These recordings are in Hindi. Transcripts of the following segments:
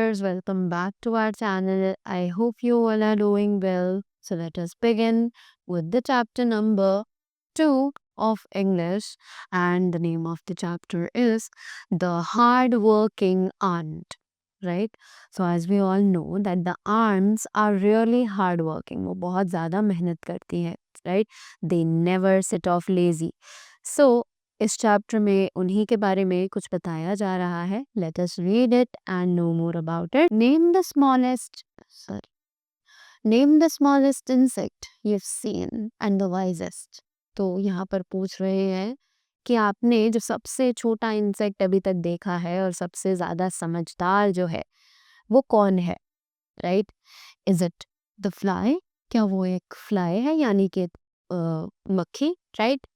viewers, welcome back to our channel. I hope you all are doing well. So let us begin with the chapter number 2 of English, and the name of the chapter is The Hardworking Aunt. Right? So as we all know that the aunts are really hardworking. वो बहुत ज़्यादा मेहनत करती हैं. Right? They never sit off lazy. So इस चैप्टर में उन्हीं के बारे में कुछ बताया जा रहा है. Let us read it and know more about it. Name the smallest insect you have seen and the wisest. तो यहाँ पर पूछ रहे हैं कि आपने जो सबसे छोटा इंसेक्ट अभी तक देखा है और सबसे ज्यादा समझदार जो है वो कौन है. Right? Is it the fly? क्या वो एक फ्लाई है, यानी कि मक्खी? Right?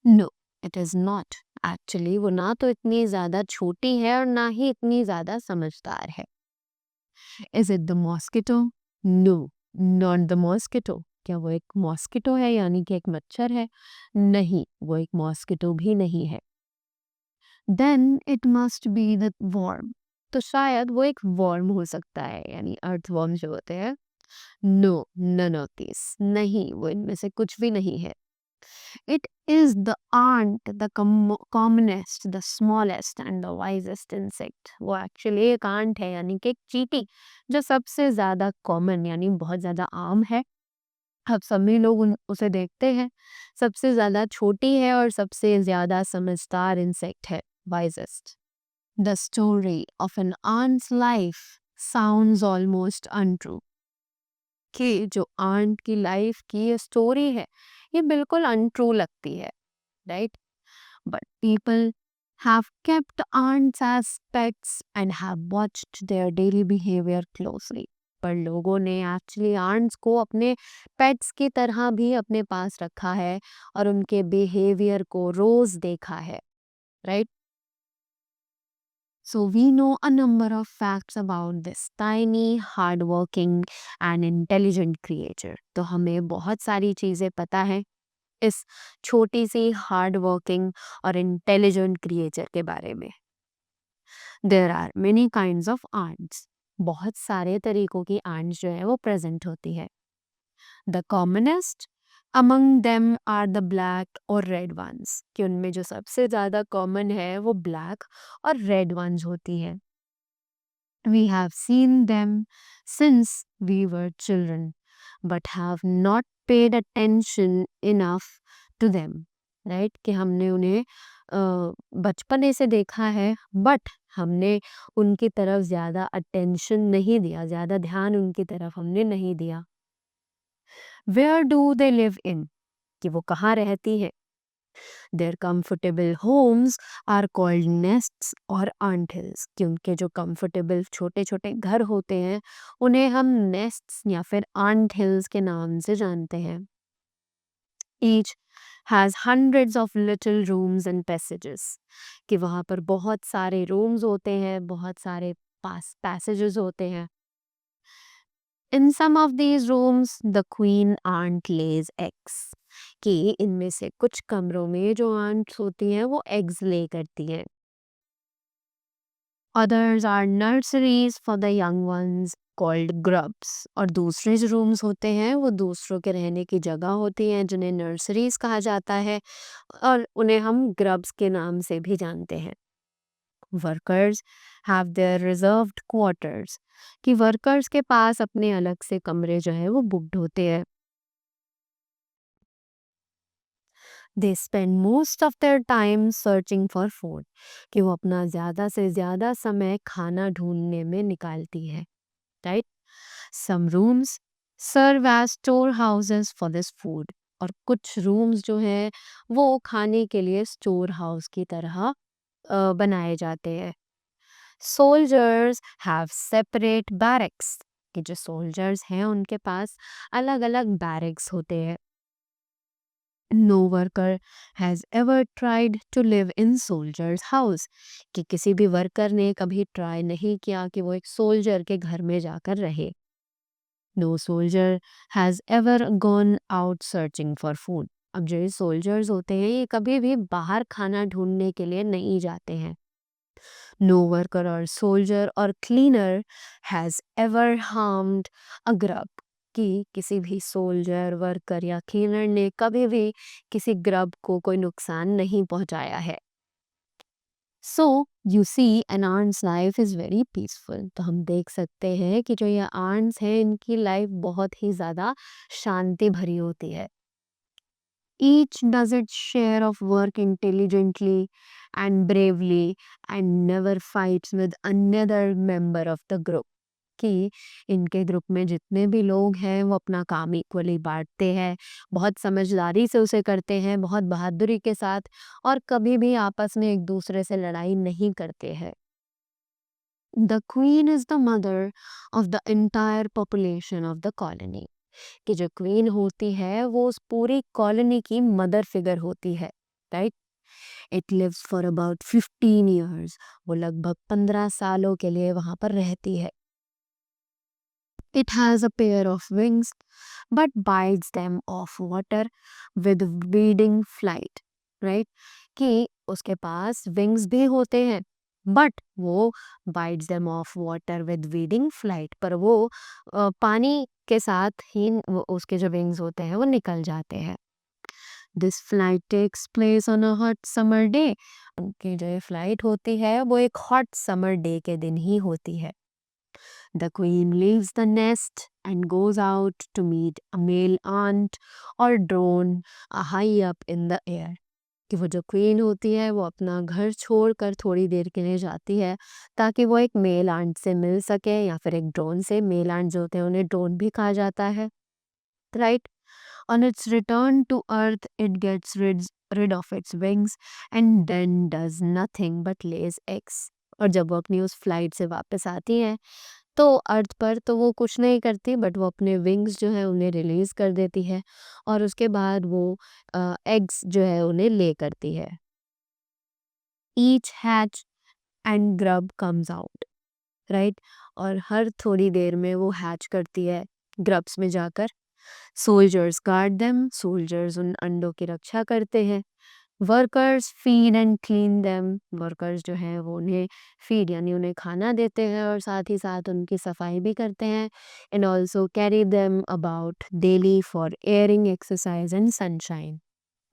No, it is not. Actually वो ना तो इतनी ज्यादा छोटी है और ना ही इतनी ज्यादा समझदार है. Is it the mosquito? No, not the mosquito. क्या वो एक मॉस्किटो है, यानी कि एक मच्छर है? नहीं, वो एक मॉस्किटो भी नहीं है. Then it must be the worm. तो शायद वो एक वर्म हो सकता है, यानी अर्थ वर्म जो होते हैं. No, none of this. नहीं, वो इनमें से कुछ भी नहीं है. It is the ant, the commonest, the smallest and the wisest insect. वो एक्चुअली एक आंट है, यानी कि एक चींटी, जो सबसे ज्यादा कॉमन यानी बहुत ज्यादा आम है. अब सभी लोग उसे देखते हैं. सबसे ज्यादा छोटी है और सबसे ज्यादा समझदार इंसेक्ट है. Wisest. The story of an ant's life sounds almost untrue. कि जो आंट की लाइफ की ये स्टोरी है ये बिल्कुल अनट्रू लगती है. Right? But people have kept ants as pets and have watched their daily behavior closely. पर लोगों ने एक्चुअली आंट्स को अपने पेट्स की तरह भी अपने पास रखा है और उनके बिहेवियर को रोज देखा है. Right? So we know a number of facts about this tiny, hardworking and intelligent creature. तो हमें बहुत सारी चीजें पता है इस छोटी सी हार्डवर्किंग और इंटेलिजेंट क्रिएचर के बारे में. There are many kinds of ants. बहुत सारे तरीकों की आंट्स जो है वो प्रेजेंट होती है. The commonest among them are the black और रेड वंस. कि उनमें जो सबसे ज़्यादा कॉमन है वो ब्लैक और रेड वंस होती है. We have seen them since we were children, but have not paid attention enough to them. Right? कि हमने उन्हें बचपने से देखा है, बट हमने उनकी तरफ ज़्यादा अटेंशन नहीं दिया, ज़्यादा ध्यान उनकी तरफ हमने नहीं दिया. Where do they live in? कि वो कहाँ रहती है. Their comfortable homes are called nests और ant hills. कि उनके जो comfortable छोटे छोटे घर होते हैं उन्हें हम nests या फिर ant hills के नाम से जानते हैं. Each has hundreds of little rooms and passages. कि वहाँ पर बहुत सारे rooms होते हैं, बहुत सारे passages होते हैं. In some of these rooms, the queen ant lays eggs. कि इनमें से कुछ कमरों में जो आंट्स होती हैं वो एग्स ले करती हैं. Others are nurseries for the young ones called grubs. और दूसरे जो रूम्स होते हैं वो दूसरों के रहने की जगह होती हैं जिन्हें नर्सरीज कहा जाता है और उन्हें हम ग्रब्स के नाम से भी जानते हैं. Workers have their reserved quarters. कि वर्कर्स के पास अपने अलग से कमरे जो है वो बुक्ड होते हैं. They spend most of their time searching for food. कि वो अपना ज़्यादा से ज़्यादा समय खाना ढूंढने में निकालती है. Right? Some rooms serve as storehouses for this food. और कुछ rooms जो है वो खाने के लिए स्टोर हाउस की तरह बनाए जाते हैं. Soldiers have separate barracks. कि जो soldiers हैं उनके पास अलग अलग barracks होते हैं. No worker has ever tried to live in soldier's house. कि किसी भी वर्कर ने कभी ट्राई नहीं किया कि वो एक सोल्जर के घर में जाकर रहे. No soldier has ever gone out searching for food. अब जो ये सोल्जर्स होते हैं ये कभी भी बाहर खाना ढूंढने के लिए नहीं जाते हैं. No worker or soldier or cleaner has ever harmed a grub. कि किसी भी सोल्जर, वर्कर या क्लीनर ने कभी भी किसी ग्रब को कोई नुकसान नहीं पहुंचाया है. So you see an ant's life is very peaceful. तो हम देख सकते हैं कि जो ये आर्ट्स हैं इनकी लाइफ बहुत ही ज़्यादा शांति भरी होती है. Each does its share of work intelligently and bravely and never fights with another member of the group. कि इनके ग्रुप में जितने भी लोग हैं वो अपना काम इक्वली बांटते हैं, बहुत समझदारी से उसे करते हैं, बहुत बहादुरी के साथ, और कभी भी आपस में एक दूसरे से लड़ाई नहीं करते हैं. The queen is the mother of the entire population of the colony. कि जो क्वीन होती है वो उस पूरी कॉलोनी की मदर फिगर होती है, right. It lives for about 15 years. वो लगभग 15 सालों के लिए वहां पर रहती है. It has a pair of wings but bites them off water with breeding flight, right. कि उसके पास विंग्स भी होते हैं बट वो bites them off water with breeding flight, पर वो पानी के साथ ही उसके जो विंग्स होते हैं वो निकल जाते हैं. This flight takes place on a hot summer day. उनकी जो ये फ्लाइट होती है वो एक हॉट समर डे के दिन ही होती है. The queen leaves the nest and goes out to meet a male ant or drone high up in the air. कि वो जो क्वीन होती है वो अपना घर छोड़कर थोड़ी देर के लिए जाती है ताकि वो एक मेल आंट से मिल सके या फिर एक ड्रोन से. मेल आंट जो होते हैं उन्हें ड्रोन भी कहा जाता है, right. On its return to earth it gets rid of its wings and then does nothing but lays eggs. और जब वो अपनी उस फ्लाइट से वापस आती है तो अर्थ पर तो वो कुछ नहीं करती बट वो अपने विंग्स जो है उन्हें रिलीज कर देती है और उसके बाद वो एग्स जो है उन्हें ले करती है. Each hatch and grub comes out, right. और हर थोड़ी देर में वो हैच करती है ग्रब्स में जाकर. Soldiers guard them. सोल्जर्स उन अंडों की रक्षा करते हैं. Workers feed and clean them. Workers जो हैं वो उन्हें फीड यानी उन्हें खाना देते हैं और साथ ही साथ उनकी सफाई भी करते हैं. And also carry them about daily for airing exercise and sunshine.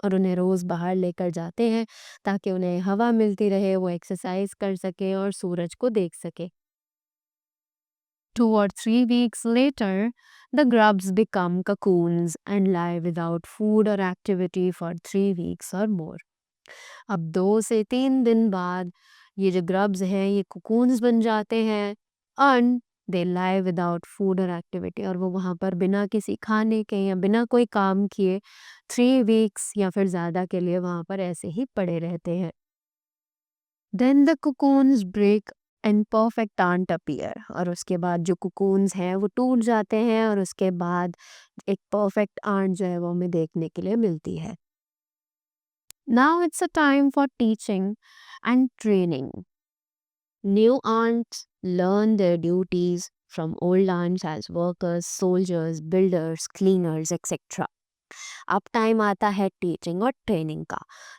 और उन्हें रोज़ बाहर लेकर जाते हैं ताकि उन्हें हवा मिलती रहे, वो एक्सरसाइज कर सके और सूरज को देख सके. 2 or 3 weeks later, the grubs become cocoons and lie without food or activity for 3 weeks or more. अब 2 से 3 दिन बाद ये जो ग्रब्स हैं ये cocoons बन जाते हैं and they lie without food or activity. और वो वहाँ पर बिना किसी खाने के या बिना कोई काम किए 3 weeks या फिर ज़्यादा के लिए वहाँ पर ऐसे ही पड़े रहते हैं. Then the cocoons break and perfect ant appear. और उसके बाद जो cocoons हैं वो टूट जाते हैं और उसके बाद एक परफेक्ट आंट जो है वो हमें देखने के लिए मिलती है. Now it's a time for teaching and training. New ants learn their duties from old ants as workers, soldiers, builders, cleaners, etc. अब टाइम आता है टीचिंग और ट्रेनिंग का.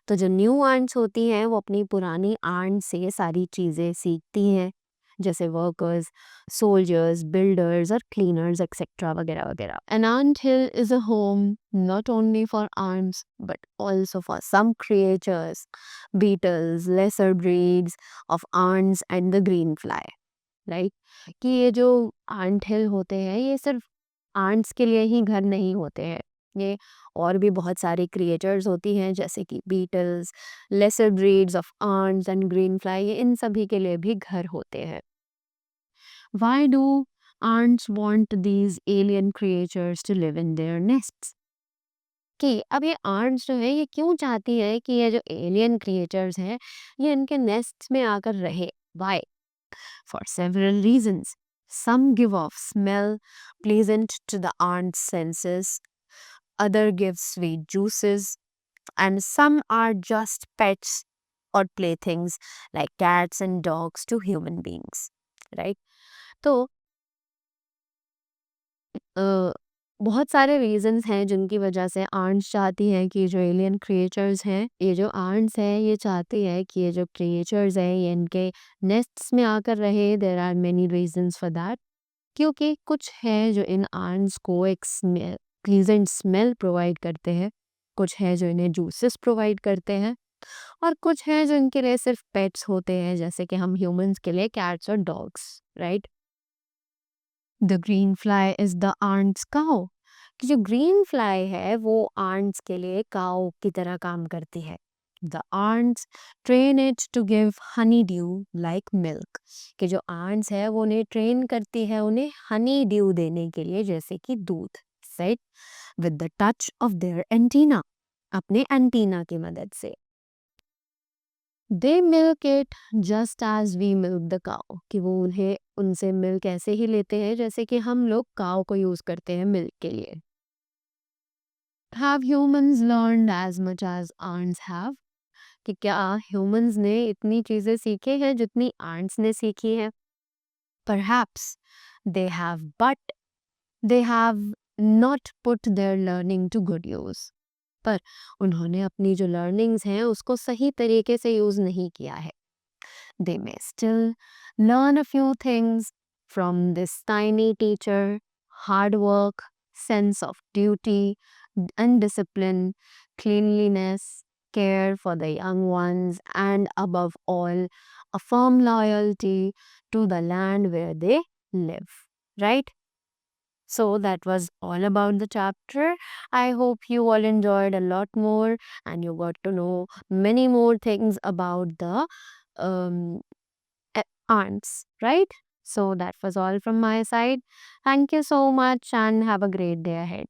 तो जो न्यू आर्ट्स होती हैं वो अपनी पुरानी आर्ट से सारी चीज़ें सीखती हैं जैसे वर्कर्स, सोल्जर्स, बिल्डर्स और क्लीनर्स एक्सेट्रा वगैरह वगैरह. An ant hill is a home not only for ants but also for some creatures, beetles, lesser breeds of ants and the green fly, right. कि ये जो आंट हिल होते हैं ये सिर्फ आंट्स के लिए ही घर नहीं होते हैं. ये और भी बहुत सारी क्रिएचर्स होती हैं जैसे कि beetles, lesser breeds of ants and green fly, ये इन सभी के लिए भी घर होते हैं. Why do ants want these alien creatures to live in their nests? कि अब ये आंट्स जो है ये क्यों चाहती है कि ये जो एलियन क्रिएचर्स हैं ये इनके नेस्ट्स में आकर रहे. Why? For several reasons. Some give off smell pleasant to the ant's senses, other give sweet juices, and some are just pets or playthings like cats and dogs to human beings, right? तो बहुत सारे रीज़न्स हैं जिनकी वजह से आंट्स चाहती हैं कि जो एलियन क्रिएचर्स हैं, ये जो आंट्स हैं ये चाहती है कि ये जो क्रिएचर्स हैं ये इनके नेस्ट्स में आकर रहे। There are many reasons for that. क्योंकि कुछ है जो इन आंट्स को एक प्लीजेंट स्मेल प्रोवाइड करते हैं, कुछ है जो इन्हें जूसेस प्रोवाइड करते हैं, और कुछ है जो इनके लिए सिर्फ पेट्स होते हैं, जैसे कि हम ह्यूमंस के लिए कैट्स और dogs, right. The green fly is the ant's cow, कि जो ग्रीन फ्लाई है वो आंट्स के लिए काउ की तरह काम करती है। The ants train it to give honeydew like milk, कि जो आंट्स है वो उन्हें ट्रेन करती है उन्हें हनी ड्यू देने के लिए, जैसे कि दूध, set with the touch of their antenna, अपने एंटीना की मदद से। They milk it just as we milk the cow, कि वो उन्हें उनसे मिल्क ऐसे ही लेते हैं जैसे कि हम लोग काउ को यूज करते हैं मिल्क के लिए। Have humans learned as much as ants have, कि क्या ह्यूमंस ने इतनी चीजें सीखे हैं जितनी आंट्स ने सीखी है? Perhaps they have, but they have not put their learning to good use, पर उन्होंने अपनी जो लर्निंग्स हैं उसको सही तरीके से यूज नहीं किया है। They may still learn a few things from this tiny teacher: hard work, sense of duty and discipline, cleanliness, care for the young ones, and above all, a firm loyalty to the land where they live. Right? So that was all about the chapter. I hope you all enjoyed a lot more and you got to know many more things about the um, aunts, right? So that was all from my side. Thank you so much and have a great day ahead.